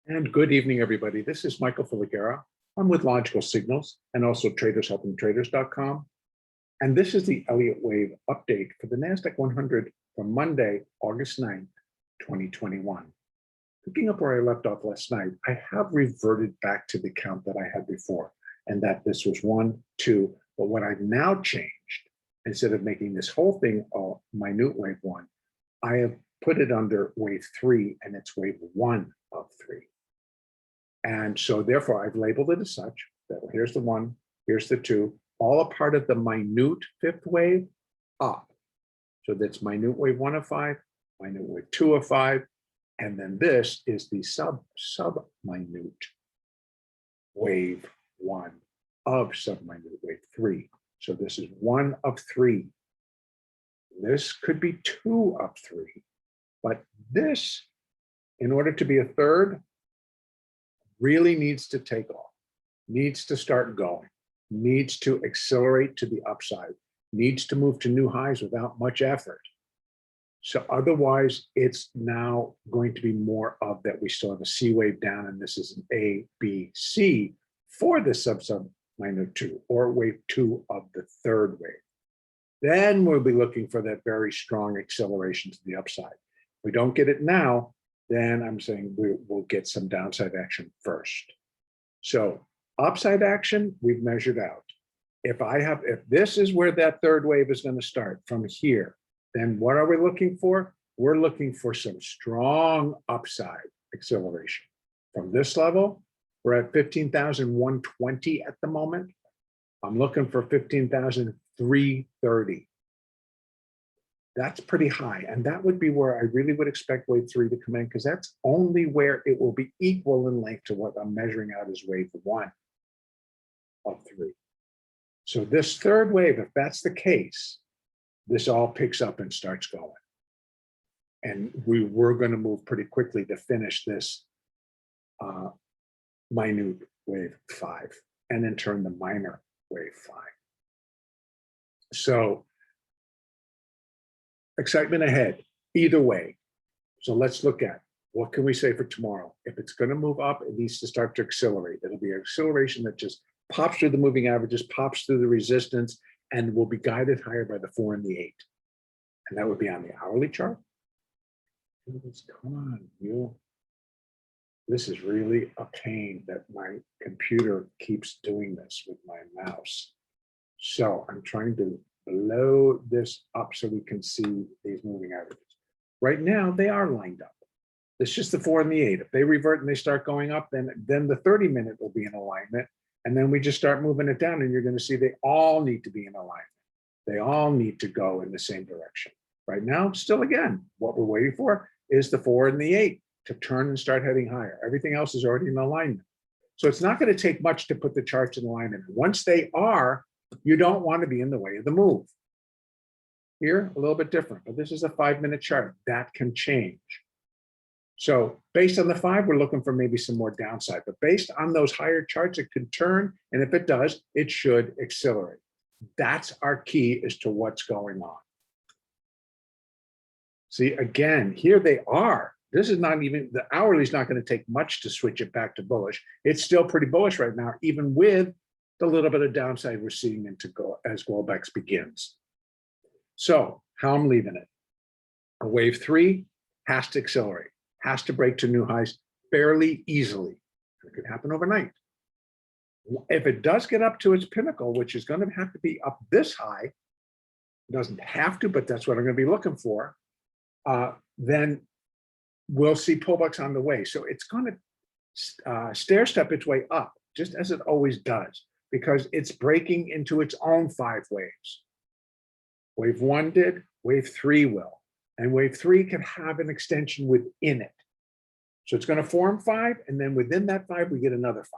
And good evening, everybody. This is Michael Filighera. I'm with Logical Signals and also tradershelpingtraders.com. And this is the Elliott Wave update for the NASDAQ 100 for Monday, August 9th, 2021. Picking up where I left off last night, I have reverted back to the count that I had before, and that this was 1, 2. But what I've now changed, instead of making this whole thing a minute wave 1, I have put it under wave 3, and it's wave 1 of 3. And so therefore I've labeled it as such that here's the 1, here's the 2, all a part of the minute 5th wave up. So that's minute wave 1 of 5, minute wave 2 of 5, and then this is the subminute wave 1 of subminute wave 3. So this is 1 of 3. This could be 2 of 3, but this, in order to be a third, really needs to take off, needs to start going, needs to accelerate to the upside, needs to move to new highs without much effort. So otherwise, it's now going to be more of that. We still have a C wave down, and this is an A, B, C for the subminute 2, or wave 2 of the third wave. Then we'll be looking for that very strong acceleration to the upside. If we don't get it now, then I'm saying we'll get some downside action first. So upside action, we've measured out. If this is where that third wave is going to start from here, then what are we looking for? We're looking for some strong upside acceleration. From this level, we're at 15,120 at the moment. I'm looking for 15,330. That's pretty high. And that would be where I really would expect wave 3 to come in, because that's only where it will be equal in length to what I'm measuring out as wave 1 of 3. So this third wave, if that's the case, this all picks up and starts going. And we're going to move pretty quickly to finish this minute wave 5 and then turn the minor wave 5. So excitement ahead, either way. So let's look at what can we say for tomorrow. If it's going to move up, it needs to start to accelerate. It'll be an acceleration that just pops through the moving averages, pops through the resistance, and will be guided higher by the 4 and the 8. And that would be on the hourly chart. Come on, you. This is really a pain that my computer keeps doing this with my mouse. So I'm trying to blow this up so we can see these moving averages. Right now, they are lined up. It's just the 4 and the 8. If they revert and they start going up, then the 30-minute will be in alignment. And then we just start moving it down, and you're going to see they all need to be in alignment. They all need to go in the same direction. Right now, still again, what we're waiting for is the 4 and the 8 to turn and start heading higher. Everything else is already in alignment. So it's not going to take much to put the charts in alignment. Once they are, you don't want to be in the way of the move. Here, a little bit different, but this is a 5-minute chart. That can change. So based on the 5, we're looking for maybe some more downside, but based on those higher charts, it could turn, and if it does, it should accelerate. That's our key as to what's going on. See, again, here they are. This is not even, the hourly is not going to take much to switch it back to bullish. It's still pretty bullish right now, even with the little bit of downside we're seeing as Globex begins. So how I'm leaving it. A wave 3 has to accelerate, has to break to new highs fairly easily. It could happen overnight. If it does get up to its pinnacle, which is going to have to be up this high, it doesn't have to, but that's what I'm going to be looking for, then we'll see pullbacks on the way. So it's going to stair step its way up, just as it always does, because it's breaking into its own 5 waves. Wave 1 did, wave 3 will. And wave 3 can have an extension within it. So it's going to form 5, and then within that 5, we get another 5.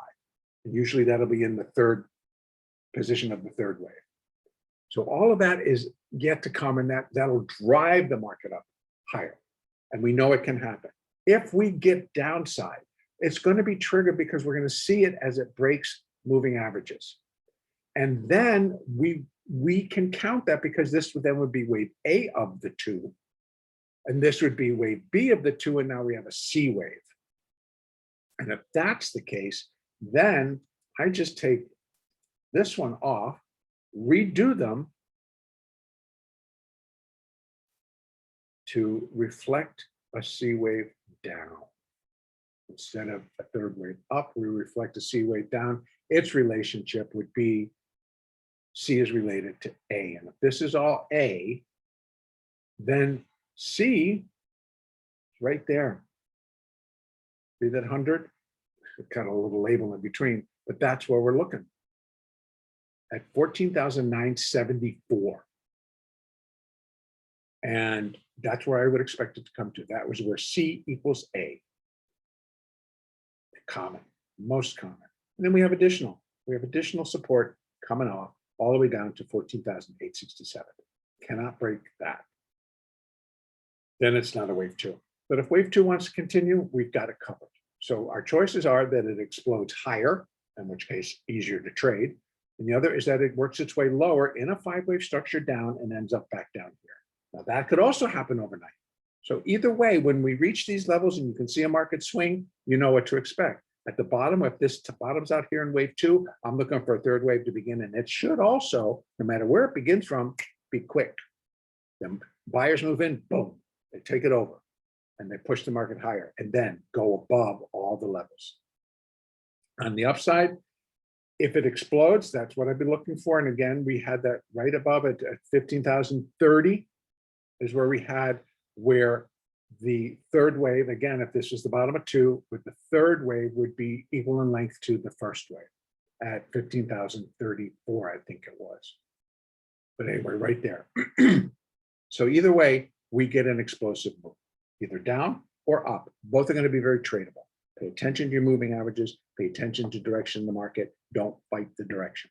And usually that'll be in the third position of the third wave. So all of that is yet to come, and that'll drive the market up higher. And we know it can happen. If we get downside, it's going to be triggered because we're going to see it as it breaks moving averages. And then we can count that, because this then would be wave A of the 2, and this would be wave B of the 2, and now we have a C wave. And if that's the case, then I just take this one off, redo them to reflect a C wave down. Instead of a third wave up, we reflect a C wave down. Its relationship would be C is related to A. And if this is all A, then C is right there. See that 100? Got a little label in between, but that's where we're looking at 14,974. And that's where I would expect it to come to. That was where C equals A. Common, most common. And then we have additional. We have additional support coming off all the way down to 14,867. Cannot break that. Then it's not a wave two. But if wave two wants to continue, we've got it covered. So our choices are that it explodes higher, in which case easier to trade. And the other is that it works its way lower in a 5-wave structure down and ends up back down here. Now that could also happen overnight. So either way, when we reach these levels and you can see a market swing, you know what to expect. At the bottom, if this bottoms out here in wave two, I'm looking for a third wave to begin. And it should also, no matter where it begins from, be quick. Then buyers move in, boom, they take it over and they push the market higher and then go above all the levels. On the upside, if it explodes, that's what I've been looking for. And again, we had that right above it at 15,030 is where we had where the third wave, again, if this was the bottom of two, with the third wave would be equal in length to the first wave at 15,034, I think it was. But anyway, right there. So either way, we get an explosive move, either down or up. Both are going to be very tradable. Pay attention to your moving averages, pay attention to direction in the market, don't fight the direction.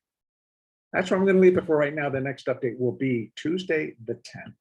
That's where I'm going to leave it for right now. The next update will be Tuesday the 10th.